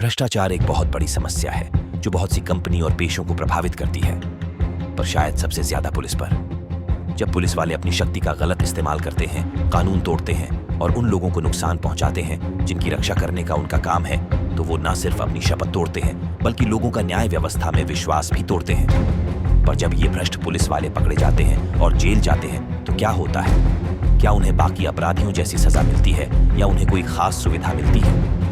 भ्रष्टाचार एक बहुत बड़ी समस्या है जो बहुत सी कंपनी और पेशों को प्रभावित करती है, पर शायद सबसे ज्यादा पुलिस पर। जब पुलिस वाले अपनी शक्ति का गलत इस्तेमाल करते हैं, कानून तोड़ते हैं और उन लोगों को नुकसान पहुंचाते हैं जिनकी रक्षा करने का उनका काम है, तो वो न सिर्फ अपनी शपथ तोड़ते हैं बल्कि लोगों का न्याय व्यवस्था में विश्वास भी तोड़ते हैं। पर जब ये भ्रष्ट पुलिस वाले पकड़े जाते हैं और जेल जाते हैं तो क्या होता है? क्या उन्हें बाकी अपराधियों जैसी सजा मिलती है या उन्हें कोई खास सुविधा मिलती है?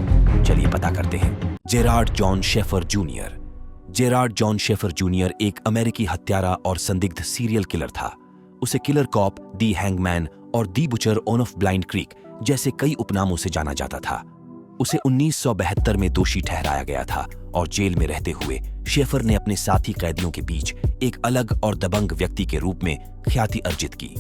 चलिए पता करते हैं। Gerard John Schaefer junior. Gerard John Schaefer junior एक अमेरिकी हत्यारा और संदिग्ध सीरियल किलर था। उसे किलर कॉप, दी हैंगमैन और the Butcher on of Blind Creek जैसे कई उपनामों से जाना जाता था। उसे 1972 में दोषी ठहराया गया था और जेल में रहते हुए शेफर ने अपने साथी कैदियों के बीच एक अलग और दबंग व्यक्ति के रूप में ख्याति अर्जित की।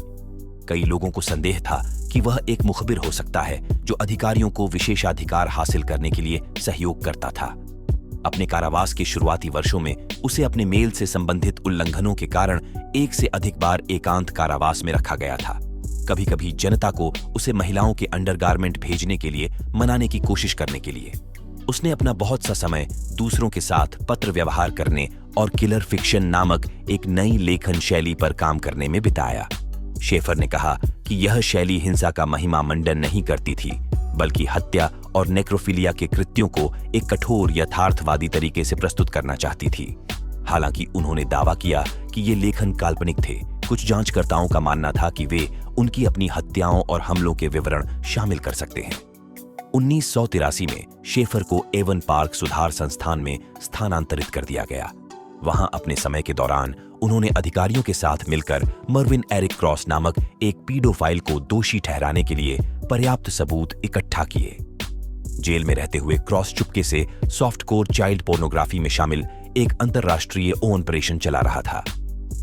कई लोगों को संदेह था कि वह एक मुखबिर हो सकता है जो अधिकारियों को विशेषाधिकार हासिल करने के लिए सहयोग करता था। अपने कारावास के शुरुआती वर्षों में उसे अपने मेल से संबंधित उल्लंघनों के कारण एक से अधिक बार एकांत कारावास में रखा गया था। कभी कभी जनता को उसे महिलाओं के अंडरगारमेंट भेजने के लिए मनाने की कोशिश करने के लिए। उसने अपना बहुत सा समय दूसरों के साथ पत्र व्यवहार करने और किलर फिक्शन नामक एक नई लेखन शैली पर काम करने में बिताया। शेफर ने कहा कि यह शैली हिंसा का महिमा मंडन नहीं करती थी, बल्कि हत्या और नेक्रोफिलिया के कृत्यों को एक कठोर यथार्थवादी तरीके से प्रस्तुत करना चाहती थी। हालांकि उन्होंने दावा किया कि ये लेखन काल्पनिक थे। कुछ जांचकर्ताओं का मानना था कि वे उनकी अपनी हत्याओं और हमलों के विवरण शामिल कर सकते हैं। 1983 में शेफर को एवन पार्क सुधार संस्थान में स्थानांतरित कर दिया गया। वहां अपने समय के दौरान उन्होंने अधिकारियों के साथ मिलकर मर्विन एरिक क्रॉस नामक एक पीडोफाइल को दोषी ठहराने के लिए पर्याप्त सबूत इकट्ठा किए। जेल में रहते हुए क्रॉस चुपके से सॉफ्टकोर चाइल्ड पोर्नोग्राफी में शामिल एक अंतरराष्ट्रीय ऑपरेशन चला रहा था।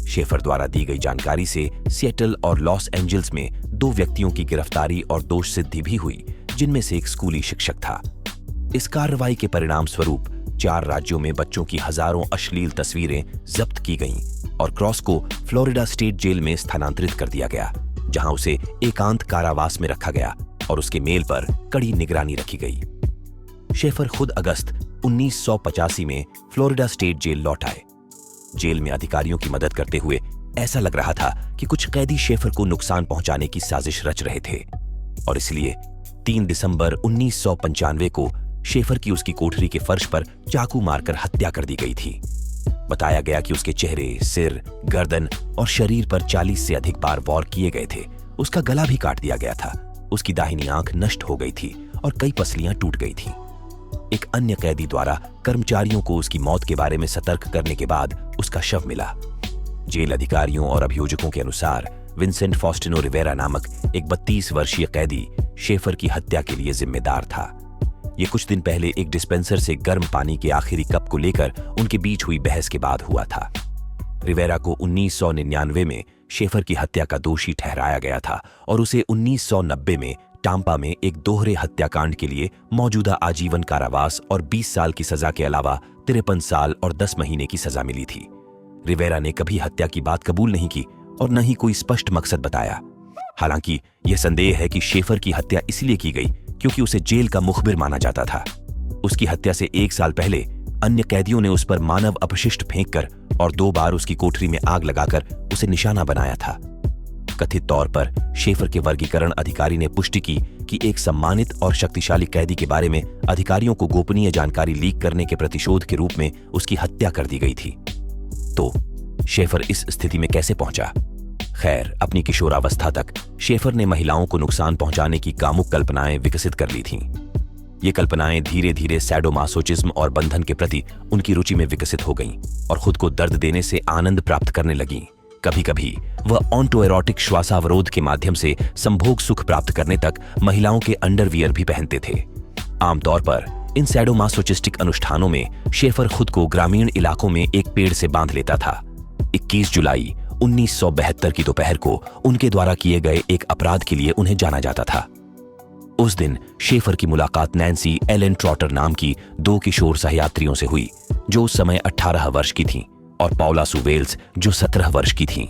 शेफर द्वारा दी गई जानकारी से सिएटल और लॉस एंजल्स में 2 व्यक्तियों की गिरफ्तारी और दोष सिद्धि भी हुई, जिनमें से एक स्कूली शिक्षक था। इस कार्रवाई के परिणाम स्वरूप 4 राज्यों में बच्चों की हजारों अश्लील तस्वीरें जब्त की गईं और क्रॉस को फ्लोरिडा स्टेट जेल में स्थानांतरित कर दिया गया, जहां उसे एकांत कारावास में रखा गया और उसके मेल पर कड़ी निगरानी रखी गई। शेफर खुद अगस्त 1985 में फ्लोरिडा स्टेट जेल लौट आए। जेल में अधिकारियों की मदद करते हुए ऐसा लग रहा था कि कुछ कैदी शेफर को नुकसान पहुंचाने की साजिश रच रहे थे और इसलिए 3 दिसंबर 1995 को शेफर की उसकी कोठरी के फर्श पर चाकू मारकर हत्या कर दी गई थी। बताया गया कि उसके चेहरे, सिर, गर्दन और शरीर पर 40 से अधिक बार वार किए गए थे। उसका गला भी काट दिया गया था। उसकी दाहिनी आंख नष्ट हो गई थी और कई पसलियां टूट गई थीं। एक अन्य कैदी द्वारा कर्मचारियों को उसकी मौत के बारे में सतर्क करने के बाद उसका शव मिला। जेल अधिकारियों और अभियोजकों के अनुसार विंसेंट फॉस्टिनो रिवेरा नामक एक 32 वर्षीय कैदी शेफर की हत्या के लिए जिम्मेदार था। ये कुछ दिन पहले एक डिस्पेंसर से गर्म पानी के आखिरी कप को लेकर उनके बीच हुई बहस के बाद हुआ था। रिवेरा को 1999 में शेफर की हत्या का दोषी ठहराया गया था और उसे 1990 में टाम्पा में एक दोहरे हत्याकांड के लिए मौजूदा आजीवन कारावास और 20 साल की सजा के अलावा 53 साल और 10 महीने की सजा मिली थी। रिवेरा ने कभी हत्या की बात कबूल नहीं की और न ही कोई स्पष्ट मकसद बताया। हालांकि यह संदेह है कि शेफर की हत्या इसलिए की गई क्योंकि उसे जेल का मुखबिर माना जाता था। उसकी हत्या से 1 साल पहले अन्य कैदियों ने उस पर मानव अपशिष्ट फेंककर और 2 बार उसकी कोठरी में आग लगाकर उसे निशाना बनाया था। कथित तौर पर शेफर के वर्गीकरण अधिकारी ने पुष्टि की कि एक सम्मानित और शक्तिशाली कैदी के बारे में अधिकारियों को गोपनीय जानकारी लीक करने के प्रतिशोध के रूप में उसकी हत्या कर दी गई थी। तो शेफर इस स्थिति में कैसे पहुंचा? खैर, अपनी किशोरावस्था तक शेफर ने महिलाओं को नुकसान पहुंचाने की कामुक कल्पनाएं विकसित कर ली थीं। ये कल्पनाएं धीरे धीरे सैडोमासोचिज्म और बंधन के प्रति उनकी रुचि में विकसित हो गईं और खुद को दर्द देने से आनंद प्राप्त करने लगीं। कभी कभी वह ऑन्टोएरोटिक श्वासावरोध के माध्यम से संभोग सुख प्राप्त करने तक महिलाओं के अंडरवियर भी पहनते थे। आमतौर पर इन सैडोमासोचिस्टिक अनुष्ठानों में शेफर खुद को ग्रामीण इलाकों में एक पेड़ से बांध लेता था। 21 जुलाई 1972 की दोपहर को उनके द्वारा किए गए एक अपराध के लिए उन्हें जाना जाता था। उस दिन शेफर की मुलाकात नैन्सी एलन ट्रॉटर नाम की 2 किशोर सहयात्रियों से हुई, जो उस समय 18 वर्ष की थीं, और पाउला सू वेल्स, जो 17 वर्ष की थीं।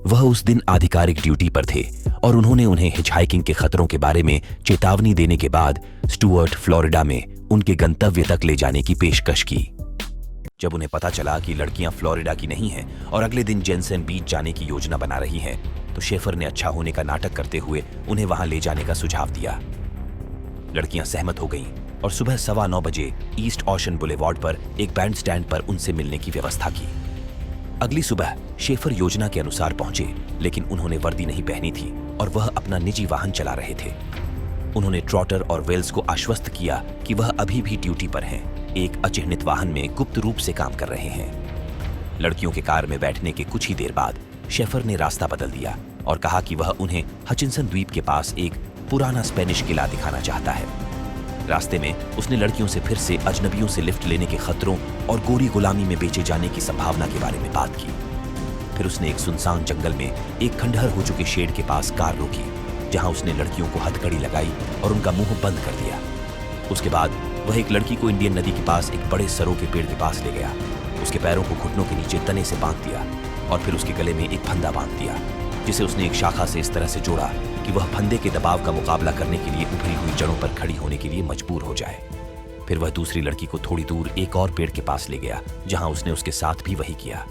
वह उस दिन आधिकारिक ड्यूटी पर थे और उन्होंने उन्हें हिचहाइकिंग के खतरों के बारे में चेतावनी देने के बाद स्टुअर्ट, फ्लोरिडा में उनके गंतव्य तक ले जाने की पेशकश की। जब उन्हें पता चला कि लड़कियां फ्लोरिडा की नहीं हैं और अगले दिन जेनसेन बीच जाने की योजना बना रही हैं, तो शेफर ने अच्छा होने का नाटक करते हुए उन्हें वहां ले जाने का सुझाव दिया। लड़कियां सहमत हो गईं और सुबह 9:15 बजे ईस्ट ओशन बुलेवार्ड पर एक बैंड स्टैंड पर उनसे मिलने की व्यवस्था की। अगली सुबह शेफर योजना के अनुसार पहुंचे, लेकिन उन्होंने वर्दी नहीं पहनी थी और वह अपना निजी वाहन चला रहे थे। उन्होंने ट्रॉटर और वेल्स को आश्वस्त किया कि वह अभी भी ड्यूटी पर हैं, एक अचिह्नित वाहन में गुप्त रूप से काम कर रहे हैं। लड़कियों के कार में बैठने के कुछ ही देर बाद शेफर ने रास्ता बदल दिया और कहा कि वह उन्हें हचिंसन द्वीप के पास एक पुराना स्पेनिश किला दिखाना चाहता है। रास्ते में उसने लड़कियों से फिर से अजनबियों से लिफ्ट लेने के खतरों और गोरी गुलामी में बेचे जाने की संभावना के बारे में बात की। फिर उसने एक सुनसान जंगल में एक खंडहर हो चुके शेड के पास कार रोकी, जहां उसने लड़कियों को हथकड़ी लगाई और उनका मुंह बंद कर दिया। उसके बाद वह एक लड़की को इंडियन नदी के पास एक बड़े सरों के पेड़ के पास ले गया। उसके पैरों को घुटनों के नीचे तने से बांध दिया और फिर उसके गले में एक फंदा बांध दिया, जिसे उसने एक शाखा से इस तरह से जोड़ा कि वह फंदे के दबाव का मुकाबला करने के लिए उभरी हुई जड़ों पर खड़ी होने के लिए मजबूर हो जाए। फिर वह दूसरी लड़की को थोड़ी दूर एक और पेड़ के पास ले गया, जहां उसने उसके साथ भी वही किया।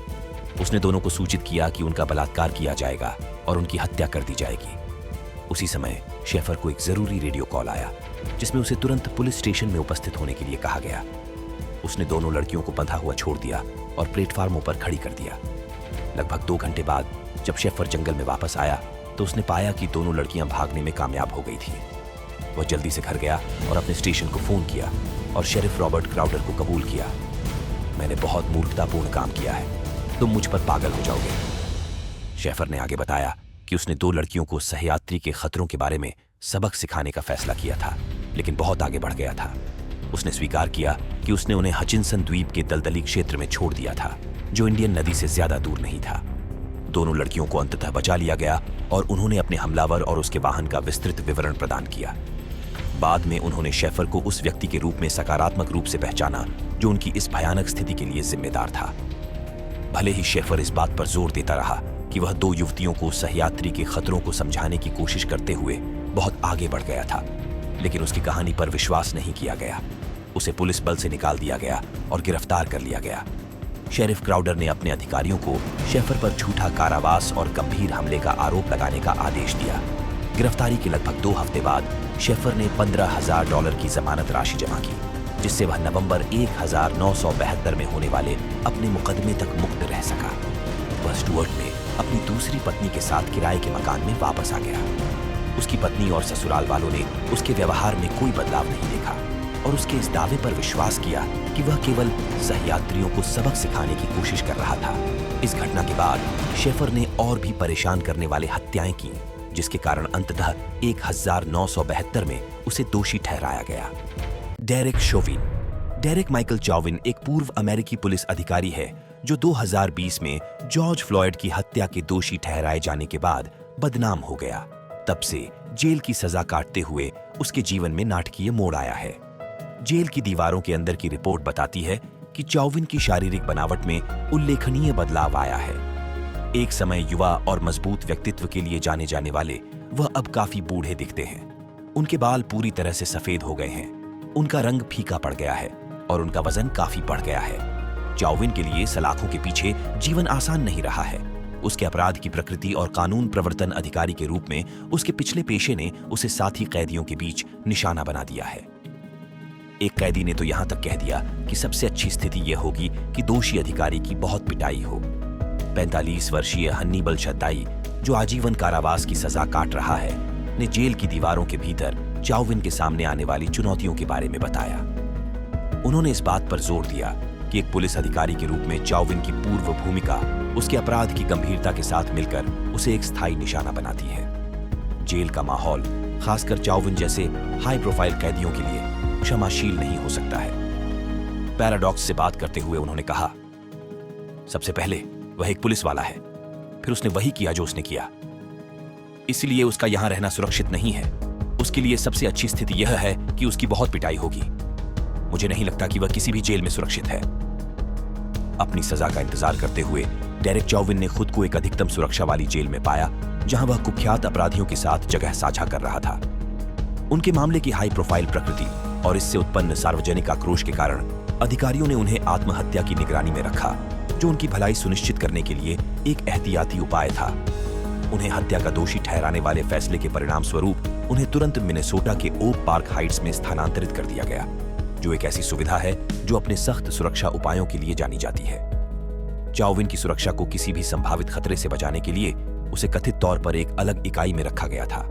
उसने दोनों को सूचित किया कि उनका बलात्कार किया जाएगा और उनकी हत्या कर दी जाएगी। उसी समय शेफर को एक जरूरी रेडियो कॉल आया, जिसमें उसे तुरंत पुलिस स्टेशन में उपस्थित होने के लिए कहा गया। उसने दोनों लड़कियों को बंधा हुआ छोड़ दिया और प्लेटफार्मों पर खड़ी कर दिया। लगभग 2 घंटे बाद जब शेफर जंगल में वापस आया तो उसने पाया कि दोनों लड़कियां भागने में कामयाब हो गई थी। वह जल्दी से घर गया और अपने स्टेशन को फोन किया और शेरिफ रॉबर्ट क्राउडर को कबूल किया। मैंने बहुत मूर्खतापूर्ण काम किया है, तुम मुझ पर पागल हो जाओगे। शेफर ने आगे बताया कि उसने 2 लड़कियों को सहयात्री के खतरों के बारे में सबक सिखाने का फैसला किया था, लेकिन बहुत आगे बढ़ गया था। उसने स्वीकार किया कि उसने उन्हें हचिंसन द्वीप के दलदली क्षेत्र में छोड़ दिया था, जो इंडियन नदी से ज्यादा दूर नहीं था। दोनों लड़कियों को अंततः बचा लिया गया और उन्होंने अपने हमलावर और उसके वाहन का विस्तृत विवरण प्रदान किया। बाद में उन्होंने शेफर को उस व्यक्ति के रूप में सकारात्मक रूप से पहचाना जो उनकी इस भयानक स्थिति के लिए जिम्मेदार था। भले ही शेफर इस बात पर जोर देता रहा कि वह 2 युवतियों को सहयात्री के खतरों को समझाने की कोशिश करते हुए बहुत आगे बढ़ गया था, लेकिन उसकी कहानी पर विश्वास नहीं किया गया। उसे पुलिस बल से निकाल दिया गया और गिरफ्तार कर लिया गया। शेरिफ क्राउडर ने अपने अधिकारियों को शेफर पर झूठा कारावास और गंभीर हमले का आरोप लगाने का आदेश दिया। गिरफ्तारी के लगभग 2 हफ्ते बाद शेफर ने $15,000 की जमानत राशि जमा की, जिससे वह नवंबर 1972 में होने वाले अपने मुकदमे तक मुक्त रह सका। वह स्टुअर्ट में अपनी दूसरी पत्नी के साथ किराए के मकान में वापस आ गया। उसकी पत्नी और ससुराल वालों ने उसके व्यवहार में कोई बदलाव नहीं देखा और उसके इस दावे पर विश्वास किया कि वह केवल सहयात्रियों को सबक सिखाने की कोशिश कर रहा था। इस घटना के बाद शेफर ने और भी परेशान करने वाले हत्याएं की, जिसके कारण अंततः 1972 में उसे दोषी ठहराया गया। डेरेक चौविन। डेरेक माइकल चौविन एक पूर्व अमेरिकी पुलिस अधिकारी है जो 2020 में जॉर्ज फ्लॉयड की हत्या के दोषी ठहराए जाने के बाद बदनाम हो गया। तब से जेल की सजा काटते हुए उसके जीवन में नाटकीय मोड़ आया है। जेल की दीवारों के अंदर की रिपोर्ट बताती है कि चौविन की शारीरिक बनावट में उल्लेखनीय बदलाव आया है। एक समय युवा और मजबूत व्यक्तित्व के लिए जाने जाने वाले वह अब काफी बूढ़े दिखते हैं। उनके बाल पूरी तरह से सफेद हो गए हैं, उनका रंग फीका पड़ गया है और उनका वजन काफी बढ़ गया है। चौविन के लिए सलाखों के पीछे जीवन आसान नहीं रहा है। उसके अपराध की प्रकृति और कानून प्रवर्तन अधिकारी के रूप में उसके पिछले पेशे ने उसे साथी कैदियों के बीच निशाना बना दिया है। एक कैदी ने तो यहां तक कह दिया कि सबसे अच्छी स्थिति यह होगी कि दोषी अधिकारी की बहुत पिटाई हो। 45 वर्षीय हन्नीबल छद्दाई, जो आजीवन कारावास की सजा काट रहा है, ने जेल की दीवारों के भीतर चौविन के सामने आने वाली चुनौतियों के बारे में बताया। उन्होंने इस बात पर जोर दिया कि एक पुलिस अधिकारी के रूप में चौविन की पूर्व भूमिका उसके अपराध की गंभीरता के साथ मिलकर उसे एक स्थायी निशाना बनाती है। जेल का माहौल, खासकर चौविन जैसे हाई प्रोफाइल कैदियों के लिए क्षमाशील नहीं हो सकता है। पैराडॉक्स से बात करते हुए उन्होंने कहा, सबसे पहले वह एक पुलिस वाला है, फिर उसने वही किया जो उसने किया, इसलिए उसका यहां रहना सुरक्षित नहीं है। उसके लिए सबसे अच्छी स्थिति यह है कि उसकी बहुत पिटाई होगी। मुझे नहीं लगता कि वह किसी भी जेल में सुरक्षित है। अपनी सजा का इंतजार करते हुए डेरेक चौविन ने खुद को एक अधिकतम सुरक्षा वाली जेल में पाया, जहां वह कुख्यात अपराधियों के साथ जगह साझा कर रहा था। उनके मामले की हाई प्रोफाइल प्रकृति और इससे उत्पन्न सार्वजनिक आक्रोश के कारण अधिकारियों ने उन्हें आत्महत्या की निगरानी में रखा, जो उनकी भलाई सुनिश्चित करने के लिए एक एहतियाती उपाय था। उन्हें हत्या का दोषी ठहराने वाले फैसले के परिणाम स्वरूप उन्हें तुरंत मिनेसोटा के ओक पार्क हाइट्स में स्थानांतरित कर दिया गया, जो एक ऐसी सुविधा है जो अपने सख्त सुरक्षा उपायों के लिए जानी जाती है। चाओविन की सुरक्षा को किसी भी संभावित खतरे से बचाने के लिए उसे कथित तौर पर एक अलग इकाई में रखा गया था।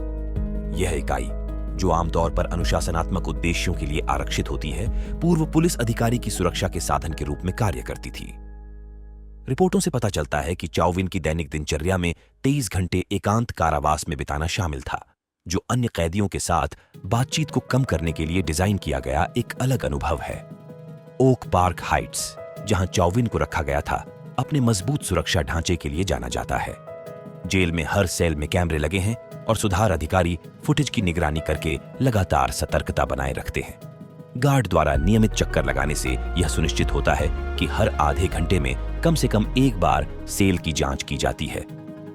यह इकाई, जो आमतौर पर अनुशासनात्मक उद्देश्यों के लिए आरक्षित होती है, पूर्व पुलिस अधिकारी की सुरक्षा के साधन के रूप में कार्य करती थी। रिपोर्टों से पता चलता है कि चाओविन की दैनिक दिनचर्या में 23 घंटे एकांत कारावास में बिताना शामिल था, जो अन्य कैदियों के साथ बातचीत को कम करने के लिए डिजाइन किया गया एक अलग अनुभव है। ओक पार्क हाइट्स, जहां चाओविन को रखा गया था, अपने मजबूत सुरक्षा ढांचे के लिए जाना जाता है। जेल में हर सेल में कैमरे लगे हैं और सुधार अधिकारी फुटेज की निगरानी करके लगातार सतर्कता बनाए रखते हैं। गार्ड द्वारा नियमित चक्कर लगाने से यह सुनिश्चित होता है कि हर आधे घंटे में कम से कम एक बार सेल की जांच की जाती है।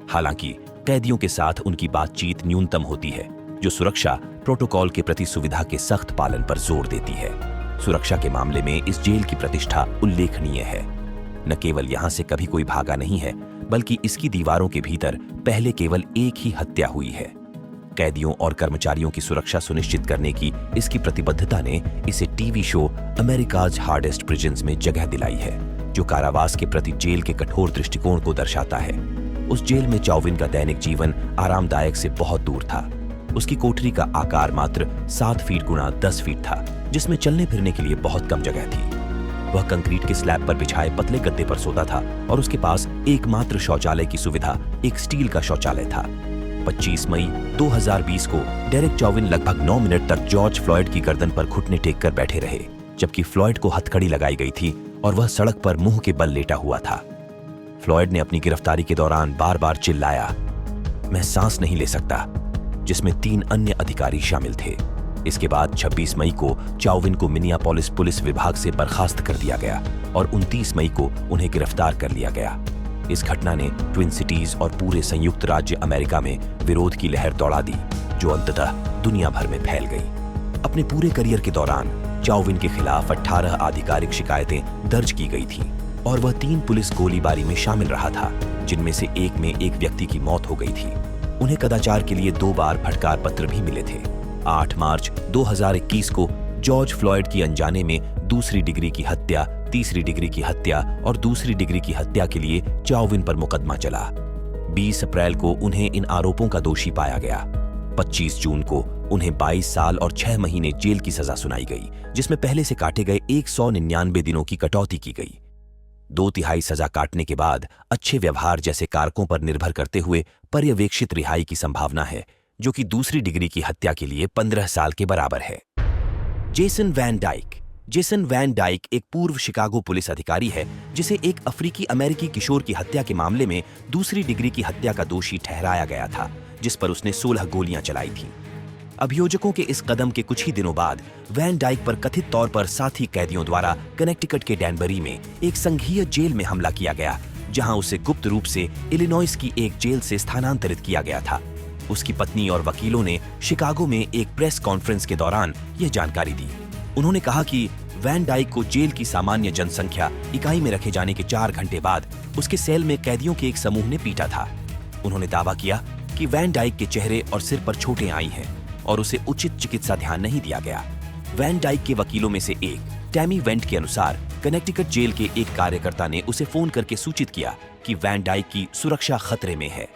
हालांकि कैदियों के साथ उनकी बातचीत न्यूनतम होती है, जो सुरक्षा प्रोटोकॉल के प्रति सुविधा के सख्त पालन पर जोर देती है। सुरक्षा के मामले में इस जेल की प्रतिष्ठा उल्लेखनीय है। न केवल यहां से कभी कोई भागा नहीं है, बल्कि इसकी दीवारों के भीतर पहले केवल एक ही हत्या हुई है। कैदियों और कर्मचारियों की सुरक्षा सुनिश्चित करने की इसकी प्रतिबद्धता ने इसे TV show America's hardest prisons में जगह दिलाई है, जो कारावास के प्रति जेल के कठोर दृष्टिकोण को दर्शाता है। उस जेल में चाओविन का दैनिक जीवन आरामदायक से बहुत दूर था। उसकी कोठरी का आकार मात्र 7 फीट गुणा 10 फीट था, जिसमें चलने फिरने के लिए बहुत कम जगह थी। वह कंक्रीट के स्लैब पर बिछाए पतले गद्दे पर सोता था और उसके पास एकमात्र शौचालय की सुविधा एक स्टील का शौचालय था। 25 मई 2020 को डेरेक चाओविन लगभग 9 मिनट तक जॉर्ज फ्लॉयड की गर्दन पर घुटने टेक कर बैठे रहे, जबकि फ्लॉयड को हथकड़ी लगाई गई थी और वह सड़क पर मुंह के बल लेटा हुआ था। फ्लॉयड ने अपनी गिरफ्तारी के दौरान बार बार चिल्लाया, "मैं सांस नहीं ले सकता", जिसमें 3 अन्य अधिकारी शामिल थे। इसके बाद 26 मई को चाओविन को मिनियापोलिस पुलिस विभाग से बर्खास्त कर दिया गया और 29 मई को उन्हें गिरफ्तार कर लिया गया। इस घटना ने ट्विन सिटीज और पूरे संयुक्त राज्य अमेरिका में विरोध की लहर दौड़ा दी, जो अंततः दुनिया भर में फैल गई। अपने पूरे करियर के दौरान चाओविन के खिलाफ 18 आधिकारिक शिकायतें दर्ज की गई थीं और वह 3 पुलिस गोलीबारी में शामिल रहा था, जिनमें से एक में एक व्यक्ति की मौत हो गई थी। उन्हें कदाचार के लिए 2 बार फटकार पत्र भी मिले थे। 8 मार्च 2021 को जॉर्ज फ्लॉयड की अनजाने में दूसरी डिग्री की हत्या, तीसरी डिग्री की हत्या और दूसरी डिग्री की हत्या के लिए चाओविन पर मुकदमा चला। 20 अप्रैल को उन्हें इन आरोपों का दोषी पाया गया। 25 जून को उन्हें 22 साल और 6 महीने जेल की सजा सुनाई गई, जिसमें पहले से काटे गए 199 दिनों की कटौती की गई। 2/3 सजा काटने के बाद अच्छे व्यवहार जैसे कारकों पर निर्भर करते हुए पर्यवेक्षित रिहाई की संभावना है, जो कि दूसरी डिग्री की हत्या के लिए 15 साल के बराबर है। जेसन वैन डाइक एक पूर्व शिकागो पुलिस अधिकारी है, जिसे एक अफ्रीकी अमेरिकी किशोर की हत्या के मामले में दूसरी डिग्री की हत्या का दोषी ठहराया गया था, जिस पर उसने 16 गोलियां चलाई थीं। अभियोजकों के इस कदम के कुछ ही दिनों बाद वैन डाइक पर कथित तौर पर साथी कैदियों द्वारा कनेक्टिकट के डैनबरी में एक संघीय जेल में हमला किया गया, जहां उसे गुप्त रूप से इलिनॉइस की एक जेल से स्थानांतरित किया गया था। उसकी पत्नी और वकीलों ने शिकागो में एक प्रेस कॉन्फ्रेंस के दौरान यह जानकारी दी। उन्होंने कहा कि वैन डाइक को जेल की सामान्य जनसंख्या इकाई में रखे जाने के 4 घंटे बाद उसके सेल में कैदियों के एक समूह ने पीटा था। उन्होंने दावा किया कि वैन डाइक के चेहरे और सिर पर चोटें आई हैं और उसे उचित चिकित्सा ध्यान नहीं दिया गया। वैन डाइक के वकीलों में से एक, टैमी वेंट के अनुसार, कनेक्टिकट जेल के एक कार्यकर्ता ने उसे फोन करके सूचित किया कि वैन डाइक की सुरक्षा खतरे में है।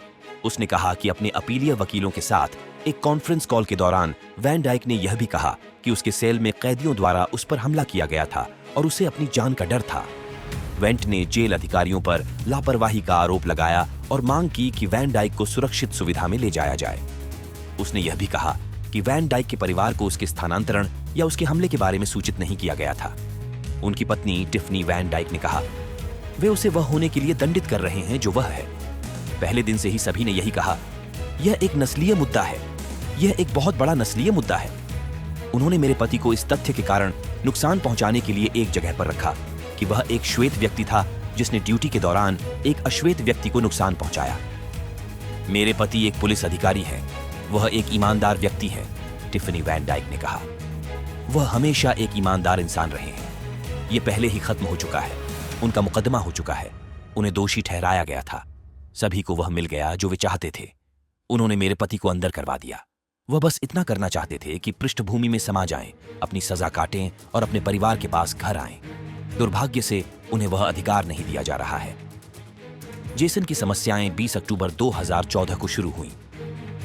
उसने कहा कि अपने अपीलीय वकीलों के साथ एक कॉन्फ्रेंस कॉल के दौरान वैन डाइक ने यह भी कहा कि उसके सेल में कैदियों द्वारा उस पर हमला किया गया था और उसे अपनी जान का डर था। वेंट ने जेल अधिकारियों पर लापरवाही का आरोप लगाया और मांग की कि वैन डाइक को सुरक्षित सुविधा में ले जाया जाए। उसने यह भी कहा कि वैन डाइक के परिवार को उसके स्थानांतरण या उसके हमले के बारे में सूचित नहीं किया गया था। उनकी पत्नी टिफनी वैन डाइक ने कहा, वे उसे वह होने के लिए दंडित कर रहे हैं जो वह है। पहले दिन से ही सभी ने यही कहा, यह एक नस्लीय मुद्दा है, यह एक बहुत बड़ा नस्लीय मुद्दा है। उन्होंने मेरे पति को इस तथ्य के कारण नुकसान पहुंचाने के लिए एक जगह पर रखा कि वह एक श्वेत व्यक्ति था जिसने ड्यूटी के दौरान एक अश्वेत व्यक्ति को नुकसान पहुंचाया। मेरे पति एक पुलिस अधिकारी हैं, वह एक ईमानदार व्यक्ति है, टिफनी वैन डाइक ने कहा। वह हमेशा एक ईमानदार इंसान रहे हैं। ये पहले ही खत्म हो चुका है, उनका मुकदमा हो चुका है, उन्हें दोषी ठहराया गया था। सभी को वह मिल गया जो वे चाहते थे। उन्होंने मेरे पति को अंदर करवा दिया। वह बस इतना करना चाहते थे कि पृष्ठभूमि में समा जाएं, अपनी सजा काटें और अपने परिवार के पास घर आएं। दुर्भाग्य से उन्हें वह अधिकार नहीं दिया जा रहा है। जेसन की समस्याएं 20 अक्टूबर 2014 को शुरू हुईं।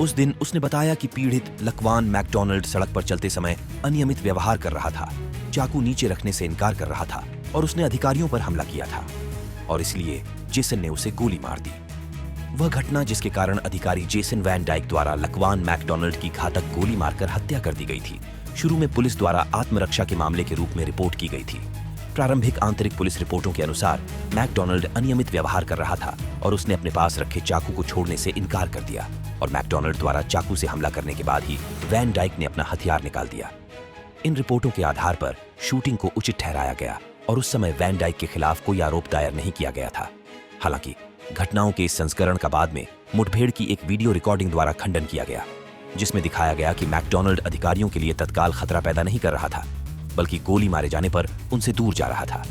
उस दिन उसने बताया कि पीड़ित लकवान मैकडॉनल्ड सड़क पर चलते समय अनियमित व्यवहार कर रहा था, चाकू नीचे रखने से इनकार कर रहा था और उसने अधिकारियों पर हमला किया था और इसलिए जेसन ने उसे गोली मार दी। वह घटना जिसके कारण अधिकारी जेसन वैन डाइक द्वारा लकवान मैकडॉनल्ड की घातक गोली मारकर हत्या कर दी गई थी, शुरू में पुलिस द्वारा आत्मरक्षा के मामले के रूप में रिपोर्ट की गई थी। प्रारंभिक आंतरिक पुलिस रिपोर्टों के अनुसार मैकडॉनल्ड अनियमित व्यवहार कर रहा था और उसने अपने पास रखे चाकू को छोड़ने से इनकार कर दिया और मैकडॉनल्ड द्वारा चाकू से हमला करने के बाद ही वैन डाइक ने अपना हथियार निकाल दिया। इन रिपोर्टों के आधार पर शूटिंग को उचित ठहराया गया और उस समय वैन डाइक के खिलाफ कोई आरोप दायर नहीं किया गया था। हालांकि घटनाओं के इस संस्करण का बाद में मुठभेड़ की एक वीडियो रिकॉर्डिंग द्वारा खंडन किया गया, जिसमें दिखाया गया कि मैकडॉनल्ड अधिकारियों के लिए तत्काल खतरा पैदा नहीं कर रहा था, बल्कि गोली मारे जाने पर उनसे दूर जा रहा था।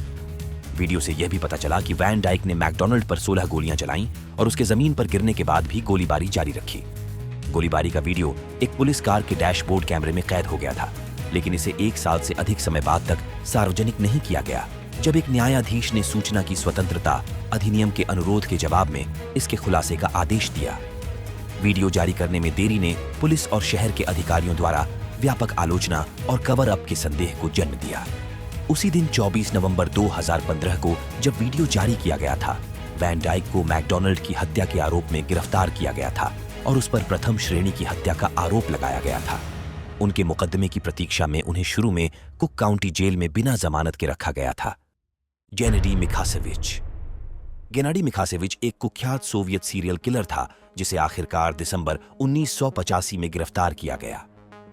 वीडियो से यह भी पता चला कि वैन डाइक ने मैकडॉनल्ड पर 16 गोलियां चलाईं और उसके जमीन पर गिरने के बाद भी गोलीबारी जारी रखी। गोलीबारी का वीडियो एक पुलिस कार के डैशबोर्ड कैमरे में कैद हो गया था, लेकिन इसे 1 साल से अधिक समय बाद तक सार्वजनिक नहीं किया गया, जब एक न्यायाधीश ने सूचना की स्वतंत्रता अधिनियम के अनुरोध के जवाब में इसके खुलासे का आदेश दिया। वीडियो जारी करने में देरी ने पुलिस और शहर के अधिकारियों द्वारा व्यापक आलोचना और कवर अप के संदेह को जन्म दिया। उसी दिन 24 नवंबर 2015 को जब वीडियो जारी किया गया था, वैन डाइक को मैकडॉनल्ड की हत्या के आरोप में गिरफ्तार किया गया था और उस पर प्रथम श्रेणी की हत्या का आरोप लगाया गया था। उनके मुकदमे की प्रतीक्षा में उन्हें शुरू में कुक काउंटी जेल में बिना जमानत के रखा गया था। जेनेडी मिखासेविच। गेनाडी मिखासेविच एक कुख्यात सोवियत सीरियल किलर था जिसे आखिरकार दिसंबर 1985 में गिरफ्तार किया गया।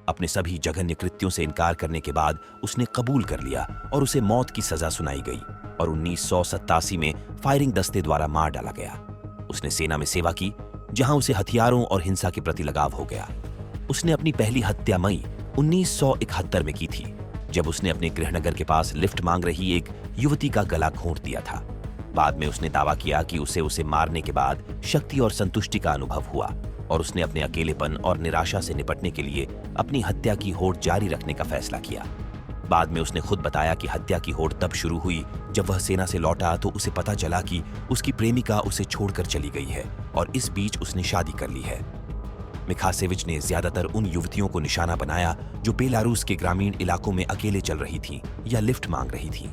अपने सभी जघन्य कृत्यों से इनकार करने के बाद उसने कबूल कर लिया और उसे मौत की सजा सुनाई गई और 1987 में फायरिंग दस्ते द्वारा मार डाला गया। उसने सेना में सेवा की, जहां उसे हथियारों और हिंसा के प्रति लगाव हो गया। उसने अपनी पहली हत्या मई 1971 में की थी, जब उसने अपने गृहनगर के पास लिफ्ट मांग रही एक युवती का गला घोंट दिया था। बाद में उसने दावा किया कि उसे मारने के बाद शक्ति और संतुष्टि का अनुभव हुआ और उसने अपने अकेलेपन और निराशा से निपटने के लिए अपनी हत्या की होड़ जारी रखने का फैसला किया। बाद में उसने खुद बताया कि हत्या की होड़ तब शुरू हुई जब वह सेना से लौटा तो उसे पता चला कि उसकी प्रेमिका उसे छोड़कर चली गई है और इस बीच उसने शादी कर ली है। मिखासेविच ने ज्यादातर उन युवतियों को निशाना बनाया जो बेलारूस के ग्रामीण इलाकों में अकेले चल रही थीं या लिफ्ट मांग रही थीं।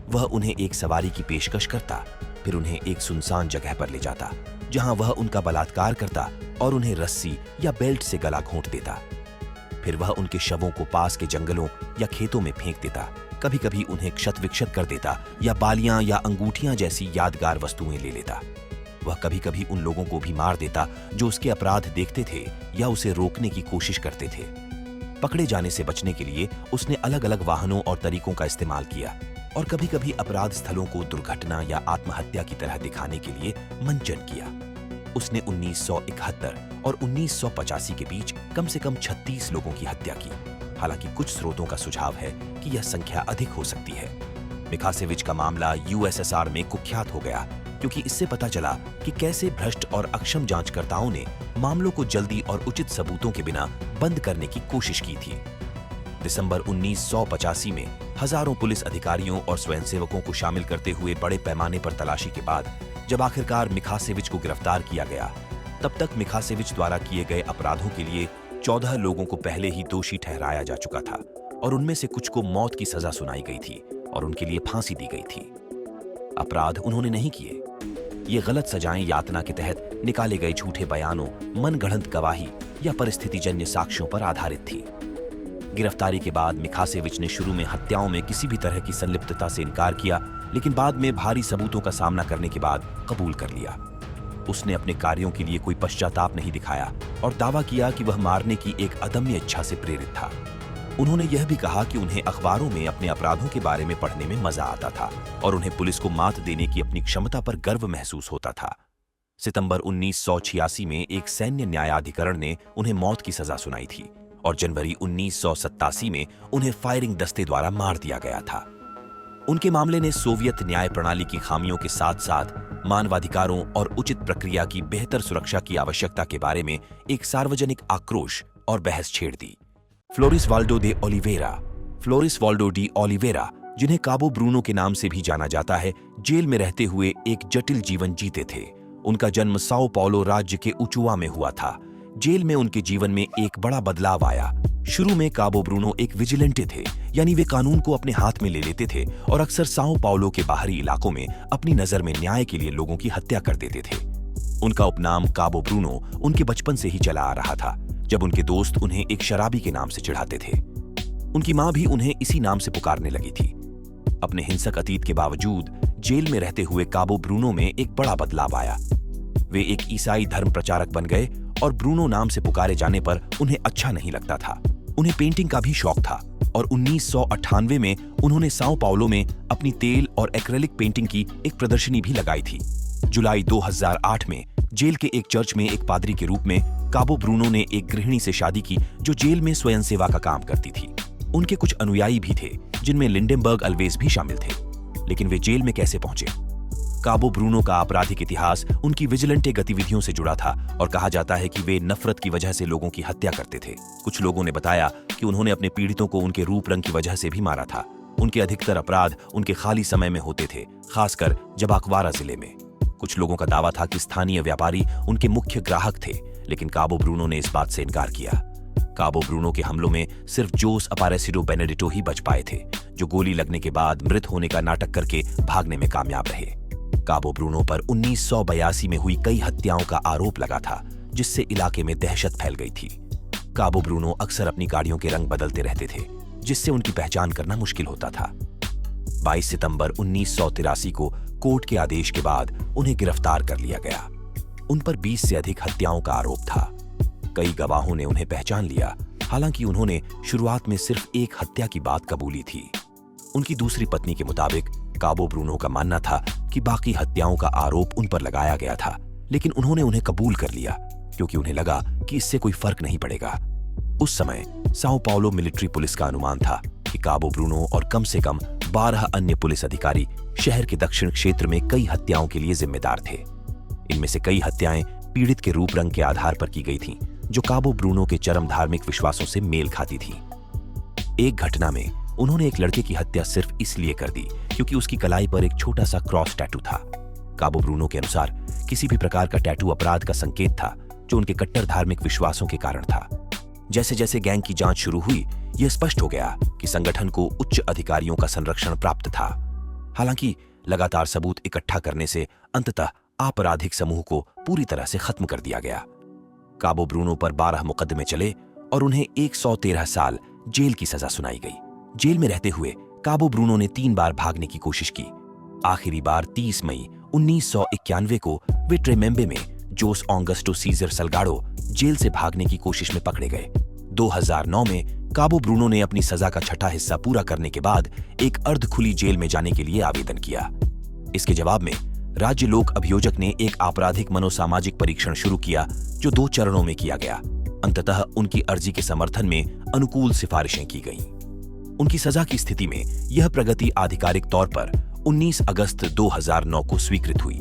वह उन्हें एक सवारी की पेशकश करता, फिर उन्हें एक सुनसान जगह पर ले जाता, जहां वह उनका बलात्कार करता और उन्हें रस्सी या बेल्ट से गला घोंट देता। फिर वह उनके शवों को पास के जंगलों या खेतों में फेंक देता। कभी कभी उन्हें क्षत विक्षत कर देता या बालियां या अंगूठियां जैसी यादगार वस्तुएं ले लेता। वह कभी कभी उन लोगों को भी मार देता जो उसके अपराध देखते थे या उसे रोकने की कोशिश करते थे। पकड़े जाने से बचने के लिए उसने अलग अलग वाहनों और तरीकों का इस्तेमाल किया और कभी कभी अपराध स्थलों को दुर्घटना या आत्महत्या की तरह दिखाने के लिए मंचन किया। उसने 1971 और 1985 के बीच कम से कम 36 लोगों की हत्या की। हालांकि कुछ स्रोतों का सुझाव है कि यह संख्या अधिक हो सकती है। मिखासेविच का मामला यूएसएसआर में कुख्यात हो गया क्योंकि इससे पता चला कि कैसे भ्रष्ट और अक्षम जांचकर्ताओं ने मामलों को जल्दी और उचित सबूतों के बिना बंद करने की कोशिश की थी। दिसंबर 1985 में हजारों पुलिस अधिकारियों और स्वयंसेवकों को शामिल करते हुए बड़े पैमाने पर तलाशी के बाद जब आखिरकार मिखासेविच को गिरफ्तार किया गया, तब तक मिखासेविच द्वारा किए गए अपराधों के लिए 14 लोगों को पहले ही दोषी ठहराया जा चुका था और उनमें से कुछ को मौत की सजा सुनाई गई थी और उनके लिए फांसी दी गई थी। अपराध उन्होंने नहीं किए। ये गलत सजाएं यातना के तहत निकाले गए झूठे बयानों, मनगढ़ंत गवाही या परिस्थितिजन्य साक्ष्यों पर आधारित थी। गिरफ्तारी के बाद मिखासेविच ने शुरू में हत्याओं में किसी भी तरह की संलिप्तता से इनकार किया, लेकिन बाद में भारी सबूतों का सामना करने के बाद कबूल कर लिया। उसने अपने कार्यों के लिए कोई पश्चाताप नहीं दिखाया और दावा किया कि वह मारने की एक अदम्य इच्छा से प्रेरित था। उन्होंने यह भी कहा कि उन्हें अखबारों में अपने अपराधों के बारे में पढ़ने में मजा आता था और उन्हें पुलिस को मात देने की अपनी क्षमता पर गर्व महसूस होता था। सितंबर 1986 में एक सैन्य न्यायाधिकरण ने उन्हें मौत की सजा सुनाई थी और जनवरी 1987 में उन्हें फायरिंग दस्ते द्वारा मार दिया गया था। उनके मामले ने सोवियत न्याय प्रणाली की खामियों के साथ साथ मानवाधिकारों और उचित प्रक्रिया की बेहतर सुरक्षा की आवश्यकता के बारे में एक सार्वजनिक आक्रोश और बहस छेड़ दी। फ्लोरिस वाल्डो डी ओलिवेरा, जिन्हें काबो ब्रूनो के नाम से भी जाना जाता है, जेल में रहते हुए एक जटिल जीवन जीते थे। उनका जन्म साओ पाउलो राज्य के उचुआ में हुआ था। जेल में उनके जीवन में एक बड़ा बदलाव आया। शुरू में काबो ब्रूनो एक विजिलेंटे थे, यानी वे कानून को अपने हाथ में ले लेते थे और अक्सर साओ पाउलो के बाहरी इलाकों में अपनी नजर में न्याय के लिए लोगों की हत्या कर देते थे। उनका उपनाम काबो ब्रूनो उनके बचपन से ही चला आ रहा था, जब उनके दोस्त उन्हें एक शराबी के नाम से चिढ़ाते थे। उनकी मां भी उन्हें इसी नाम से पुकारने लगी थी। अपने हिंसक अतीत के बावजूद जेल में रहते हुए काबो ब्रूनो में एक बड़ा बदलाव आया। वे एक ईसाई धर्म प्रचारक बन गए और ब्रूनो नाम से पुकारे जाने पर उन्हें अच्छा नहीं लगता था। उन्हें पेंटिंग का भी शौक था और 1998 में उन्होंने साओ पाउलो में अपनी तेल और एक्रेलिक पेंटिंग की एक प्रदर्शनी भी लगाई थी। जुलाई 2008 में जेल के एक चर्च में एक पादरी के रूप में काबो ब्रूनो ने एक गृहिणी से शादी की जो जेल में स्वयंसेवा का काम करती थी। उनके कुछ अनुयायी भी थे, जिनमें लिंडेनबर्ग अल्वेज भी शामिल थे। लेकिन वे जेल में कैसे पहुंचे? काबो ब्रूनो का आपराधिक इतिहास उनकी विजिलेंटे गतिविधियों से जुड़ा था और कहा जाता है कि वे नफरत की वजह से लोगों की हत्या करते थे। कुछ लोगों ने बताया कि उन्होंने अपने पीड़ितों को उनके रूप रंग की वजह से भी मारा था। उनके अधिकतर अपराध उनके खाली समय में होते थे, खासकर जबाकवारा जिले में। कुछ लोगों का दावा था कि स्थानीय व्यापारी उनके मुख्य ग्राहक थे, लेकिन काबो ब्रूनो ने इस बात से इनकार किया। काबो ब्रूनो के हमलों में सिर्फ जोस अपारेसिडो बेनेडिटो ही बच पाए थे, जो गोली लगने के बाद मृत होने का नाटक करके भागने में कामयाब रहे। काबो ब्रूनो पर 1982 में हुई कई हत्याओं का आरोप लगा था, जिससे इलाके में दहशत फैल गई थी। काबो ब्रूनो अक्सर अपनी गाड़ियों के रंग बदलते रहते थे, जिससे उनकी पहचान करना मुश्किल होता था। 22 सितंबर 1983 को कोर्ट के आदेश के बाद उन्हें गिरफ्तार कर लिया गया। उन पर 20 से अधिक हत्याओं का आरोप था। कई गवाहों ने उन्हें पहचान लिया, हालांकि उन्होंने शुरुआत में सिर्फ एक हत्या की बात कबूली थी। उनकी दूसरी पत्नी के मुताबिक काबो ब्रूनो का मानना था कि बाकी हत्याओं का आरोप उन पर लगाया गया था, लेकिन उन्होंने उन्हें कबूल कर लिया क्योंकि उन्हें लगा कि इससे कोई फर्क नहीं पड़ेगा। उस समय साओ पाउलो मिलिट्री पुलिस का अनुमान था कि काबो ब्रूनो और कम से कम 12 अन्य पुलिस अधिकारी शहर के दक्षिण क्षेत्र में कई हत्याओं के लिए जिम्मेदार थे। इनमें से कई हत्याएं पीड़ित के रूप रंग के आधार पर की गई थीं, जो काबो ब्रूनो के चरम धार्मिक विश्वासों से मेल खाती थी। एक घटना में उन्होंने एक लड़के की हत्या सिर्फ इसलिए कर दी क्योंकि उसकी कलाई पर एक छोटा सा क्रॉस टैटू था। काबो ब्रूनो के अनुसार किसी भी प्रकार का टैटू अपराध का संकेत था, जो उनके कट्टर धार्मिक विश्वासों के कारण था। जैसे जैसे गैंग की जांच शुरू हुई, यह स्पष्ट हो गया कि संगठन को उच्च अधिकारियों का संरक्षण प्राप्त था। हालांकि लगातार सबूत इकट्ठा करने से अंततः आपराधिक समूह को पूरी तरह से खत्म कर दिया गया। काबो ब्रूनो पर 12 मुकदमे चले और उन्हें 113 साल जेल की सजा सुनाई गई। जेल में रहते हुए काबो ब्रूनो ने 3 बार भागने की कोशिश की। आखिरी बार 30 मई 1991 को वे ट्रेमेम्बे में जोस ऑगस्टो सीजर सल्गाडो जेल से भागने की कोशिश में पकड़े गए। 2009 में काबो ब्रूनो ने अपनी सजा का छठा हिस्सा पूरा करने के बाद एक अर्ध खुली जेल में जाने के लिए आवेदन किया। इसके जवाब में राज्य लोक अभियोजक ने एक आपराधिक मनोसामाजिक परीक्षण शुरू किया, जो 2 चरणों में किया गया। अंततः उनकी अर्जी के समर्थन में अनुकूल सिफारिशें की गईं। उनकी सजा की स्थिति में यह प्रगति आधिकारिक तौर पर 19 अगस्त 2009 को स्वीकृत हुई।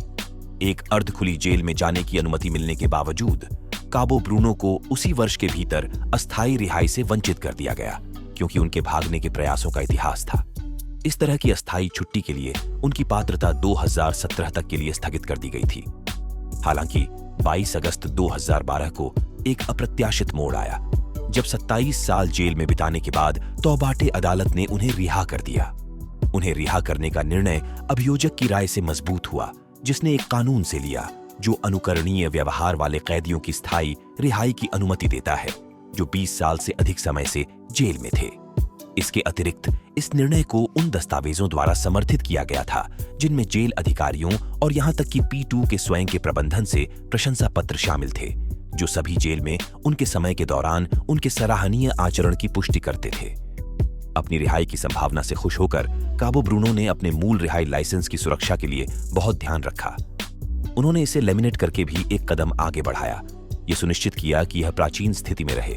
एक अर्ध खुली जेल में जाने की अनुमति मिलने के बावजूद काबो ब्रूनो को उसी वर्ष के भीतर अस्थायी रिहाई से वंचित कर दिया गया, क्योंकि उनके भागने के प्रयासों का इतिहास था। इस तरह की अस्थायी छुट्टी के लिए उनकी पात्रता 2017 तक के लिए स्थगित कर दी गई थी। हालांकि 22 अगस्त 2012 को एक अप्रत्याशित मोड़ आया, जब 27 साल जेल में बिताने के बाद तौबाटे अदालत ने उन्हें रिहा कर दिया। उन्हें रिहा करने का निर्णय अभियोजक की राय से मजबूत हुआ, जिसने एक कानून से लिया जो अनुकरणीय व्यवहार वाले कैदियों की स्थायी रिहाई की अनुमति देता है, जो 20 साल से अधिक समय से जेल में थे। इसके अतिरिक्त इस निर्णय को उन दस्तावेजों द्वारा समर्थित किया गया था जिनमें जेल अधिकारियों और यहां तक कि P2 के स्वयं के प्रबंधन से प्रशंसा पत्र शामिल थे, जो सभी जेल में उनके समय के दौरान उनके सराहनीय आचरण की पुष्टि करते थे। अपनी रिहाई की संभावना से खुश होकर काबो ब्रूनो ने अपने मूल रिहाई लाइसेंस की सुरक्षा के लिए बहुत ध्यान रखा। उन्होंने इसे लेमिनेट करके भी एक कदम आगे बढ़ाया, ये सुनिश्चित किया कि यह प्राचीन स्थिति में रहे।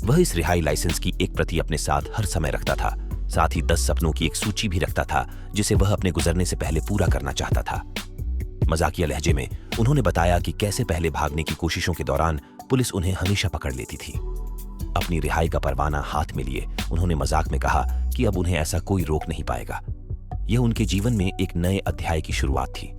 वह इस रिहाई लाइसेंस की एक प्रति अपने साथ हर समय रखता था। साथ ही 10 सपनों की एक सूची भी रखता था जिसे वह अपने गुजरने से पहले पूरा करना चाहता था। मजाकिया लहजे में उन्होंने बताया कि कैसे पहले भागने की कोशिशों के दौरान पुलिस उन्हें हमेशा पकड़ लेती थी। अपनी रिहाई का परवाना हाथ में लिए उन्होंने मजाक में कहा कि अब उन्हें ऐसा कोई रोक नहीं पाएगा। यह उनके जीवन में एक नए अध्याय की शुरुआत थी।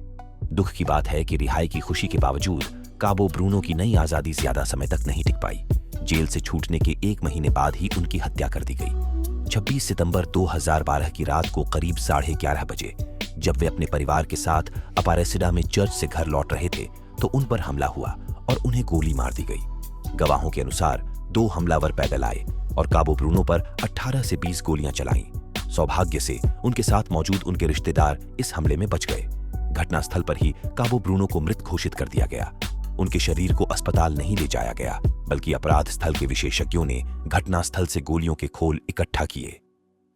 दुख की बात है कि रिहाई की खुशी के बावजूद काबो ब्रूनो की नई आजादी ज्यादा समय तक नहीं टिक पाई। जेल से छूटने के 1 महीने बाद ही उनकी हत्या कर दी गई। 26 सितंबर 2012 की रात को करीब 11:30 बजे जब वे अपने परिवार के साथ अपारेसिडा में चर्च से घर लौट रहे थे तो उन पर हमला हुआ और उन्हें गोली मार दी गई। गवाहों के अनुसार 2 हमलावर पैदल आए और काबो ब्रूनो पर 18 से 20 गोलियां चलाईं। सौभाग्य से उनके साथ मौजूद उनके रिश्तेदार इस हमले में बच गए। घटनास्थल पर ही काबो ब्रूनो को मृत घोषित कर दिया गया। उनके शरीर को अस्पताल नहीं ले जाया गया, बल्कि अपराध स्थल के विशेषज्ञों ने घटनास्थल से गोलियों के खोल इकट्ठा किए।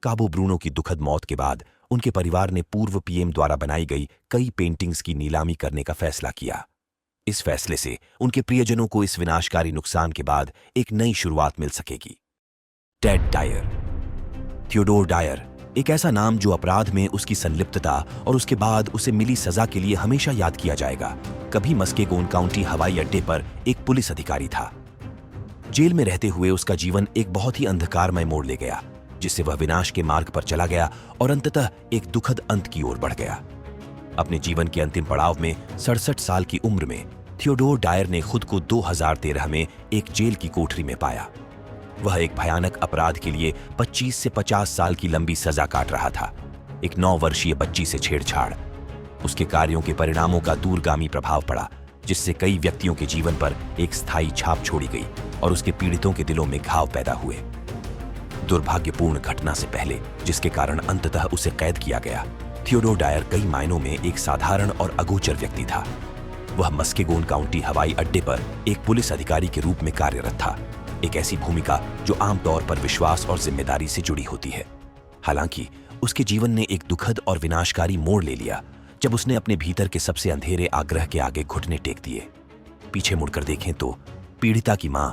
काबो ब्रूनो की दुखद मौत के बाद उनके परिवार ने पूर्व पीएम द्वारा बनाई गई कई पेंटिंग्स की नीलामी करने का फैसला किया। इस फैसले से उनके प्रियजनों को इस विनाशकारी नुकसान के बाद एक नई शुरुआत मिल सकेगी। Ted Dyer. थियोडोर डायर एक ऐसा नाम जो अपराध में उसकी संलिप्तता और उसके बाद उसे मिली सजा के लिए हमेशा याद किया जाएगा। कभी मस्केगोन काउंटी हवाई अड्डे पर एक पुलिस अधिकारी था। जेल में रहते हुए उसका जीवन एक बहुत ही अंधकारमय मोड़ ले गया, जिससे वह विनाश के मार्ग पर चला गया और अंततः एक दुखद अंत की ओर बढ़ गया। अपने जीवन के अंतिम पड़ाव में 67 साल की उम्र में थियोडोर डायर ने खुद को 2013 में एक जेल की कोठरी में पाया। वह एक भयानक अपराध के लिए 25 से 50 साल की लंबी सजा काट रहा था। एक 9 वर्षीय बच्ची से छेड़छाड़। उसके कार्यों के परिणामों का दूरगामी प्रभाव पड़ा, जिससे कई व्यक्तियों के जीवन पर एक स्थायी छाप छोड़ी गई और उसके पीड़ितों के दिलों में घाव पैदा हुए। दुर्भाग्यपूर्ण घटना से पहले, जिसके कारण अंततः उसे कैद किया गया, थियोडोर डायर कई मायनों में एक साधारण और अगोचर व्यक्ति था। वह मस्केगोन काउंटी हवाई अड्डे पर एक पुलिस अधिकारी के रूप में कार्यरत था, एक ऐसी भूमिका जो आमतौर पर विश्वास और जिम्मेदारी से जुड़ी होती है। हालांकि उसके जीवन ने एक दुखद और विनाशकारी मोड़ ले लिया जब उसने अपने भीतर के सबसे अंधेरे आग्रह के आगे घुटने टेक दिए। पीछे मुड़कर देखें तो पीड़िता की मां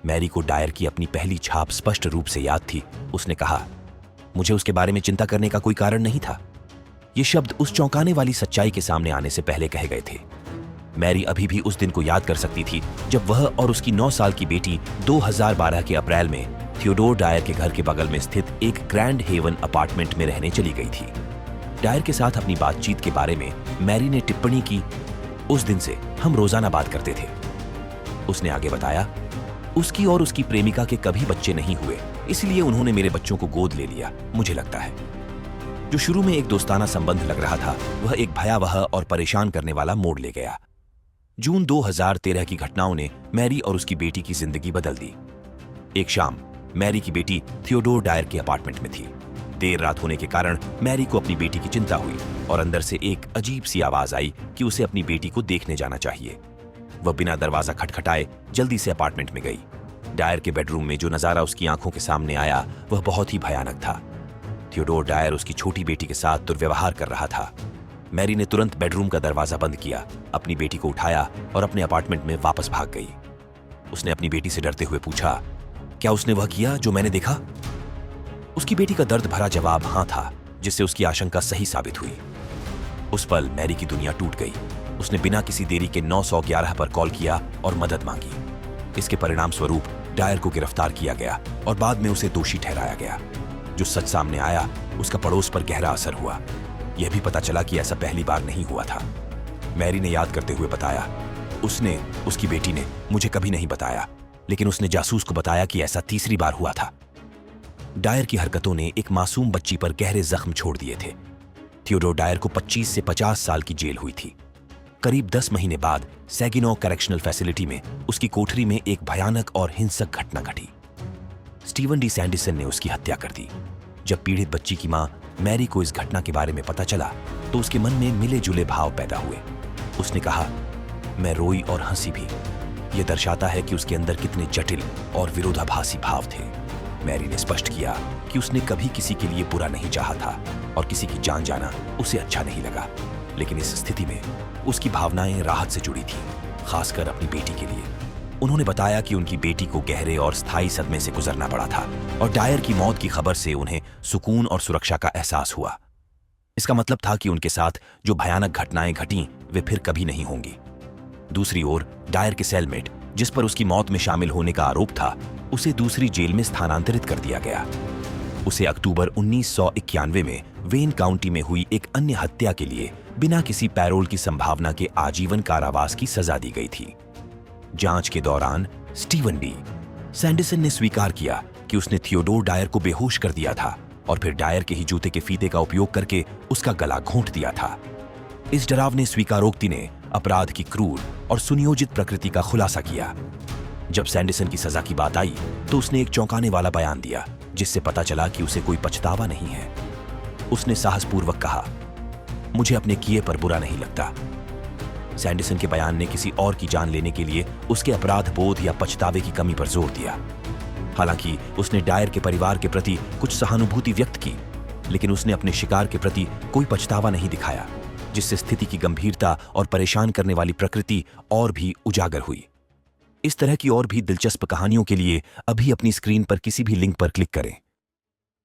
मैरी को डायर की अपनी पहली छाप स्पष्ट रूप से याद थी। उसने कहा, मुझे उसके बारे में चिंता करने का कोई कारण नहीं था। ये शब्द उस चौंकाने वाली सच्चाई के सामने आने से पहले कहे गए थे। मैरी अभी भी उस दिन को याद कर सकती थी जब वह और उसकी 9 साल की बेटी 2012 के अप्रैल में थियोडोर डायर के घर के बगल में स्थित एक ग्रैंड हेवन अपार्टमेंट में रहने चली गई थी। डायर के साथ अपनी बातचीत के बारे में मैरी ने टिप्पणी की, उस दिन से हम रोजाना बात करते थे। उसने आगे बताया, उसकी और उसकी प्रेमिका के कभी बच्चे नहीं हुए, इसलिए उन्होंने मेरे बच्चों को गोद ले लिया। मुझे लगता है जो शुरू में एक दोस्ताना संबंध लग रहा था, वह एक भयावह और परेशान करने वाला मोड़ ले गया। जून 2013 की घटनाओं ने मैरी और उसकी बेटी की जिंदगी बदल दी। एक शाम मैरी की बेटी थियोडोर डायर के अपार्टमेंट में थी। देर रात होने के कारण मैरी को अपनी बेटी की चिंता हुई और अंदर से एक अजीब सी आवाज आई कि उसे अपनी बेटी को देखने जाना चाहिए। वह बिना दरवाजा खटखटाए जल्दी से अपार्टमेंट में गई। डायर के बेडरूम में जो नजारा उसकी आंखों के सामने आया वह बहुत ही भयानक था। थियोडोर डायर उसकी छोटी बेटी के साथ दुर्व्यवहार कर रहा था। मैरी ने तुरंत बेडरूम का दरवाजा बंद किया, अपनी बेटी को उठाया और अपने अपार्टमेंट में वापस भाग गई। उसने अपनी बेटी से डरते हुए पूछा, क्या उसने वह किया जो मैंने देखा? उसकी बेटी का दर्द भरा जवाब हाँ था, जिससे उसकी आशंका सही साबित हुई। उस पल मैरी की दुनिया टूट गई। उसने बिना किसी देरी के 911 पर कॉल किया और मदद मांगी। इसके परिणाम स्वरूप डायर को गिरफ्तार किया गया और बाद में उसे दोषी ठहराया गया। जो सच सामने आया उसका पड़ोस पर गहरा असर हुआ। यह भी पता चला कि ऐसा पहली बार नहीं हुआ था। मैरी ने याद करते हुए बताया, उसकी बेटी ने मुझे कभी नहीं बताया, लेकिन उसने जासूस को बताया कि ऐसा तीसरी बार हुआ था। डायर की हरकतों ने एक मासूम बच्ची पर गहरे जख्म छोड़ दिए थे। थियोडोर डायर को 25 से 50 साल की जेल हुई थी। करीब 10 महीने बाद सैगिनो करेक्शनल फैसिलिटी में उसकी कोठरी में एक भयानक और हिंसक घटना घटी। स्टीवन डी सैंडिसन ने उसकी हत्या कर दी। जब पीड़ित बच्ची की मां मैरी को इस घटना के बारे में पता चला तो उसके मन में मिले जुले भाव पैदा हुए। उसने कहा, मैं रोई और हंसी भी। यह दर्शाता है कि उसके अंदर कितने जटिल और विरोधाभासी भाव थे। मैरी ने स्पष्ट किया कि उसने कभी किसी के लिए बुरा नहीं चाहा था और किसी की जान जाना उसे अच्छा नहीं लगा, लेकिन इस स्थिति में उसकी भावनाएं राहत से जुड़ी थी, खासकर अपनी बेटी के लिए। उन्होंने बताया कि उनकी बेटी को गहरे और स्थायी सदमे से गुजरना पड़ा था और डायर की मौत की खबर से उन्हें सुकून और सुरक्षा का एहसास हुआ। इसका मतलब था कि उनके साथ जो भयानक घटनाएं घटीं वे फिर कभी नहीं होंगी। दूसरी ओर डायर के सेलमेट, जिस पर उसकी मौत में शामिल होने का आरोप था, उसे दूसरी जेल में स्थानांतरित कर दिया गया। उसे अक्टूबर 1991 में वेन काउंटी में हुई एक अन्य हत्या के लिए बिना किसी पैरोल की संभावना के आजीवन कारावास की सजा दी गई थी। जांच के दौरान स्टीवन बी. सैंडरसन ने स्वीकार किया कि उसने थियोडोर डायर को बेहोश कर दिया था और फिर डायर के ही जूते के फीते का उपयोग करके उसका गला घोंट दिया था। इस डरावने स्वीकारोक्ति ने अपराध की क्रूर और सुनियोजित प्रकृति का खुलासा किया। जब सैंडरसन की सजा की बात आई तो उसने एक चौंकाने वाला बयान दिया, जिससे पता चला कि उसे कोई पछतावा नहीं है। उसने साहसपूर्वक कहा, मुझे अपने किए पर बुरा नहीं लगता। सैंडरसन के बयान ने किसी और की जान लेने के लिए उसके अपराध बोध या पछतावे की कमी पर जोर दिया। हालांकि उसने डायर के परिवार के प्रति कुछ सहानुभूति व्यक्त की, लेकिन उसने अपने शिकार के प्रति कोई पछतावा नहीं दिखाया, जिससे स्थिति की गंभीरता और परेशान करने वाली प्रकृति और भी उजागर हुई। इस तरह की और भी दिलचस्प कहानियों के लिए अभी अपनी स्क्रीन पर किसी भी लिंक पर क्लिक करें।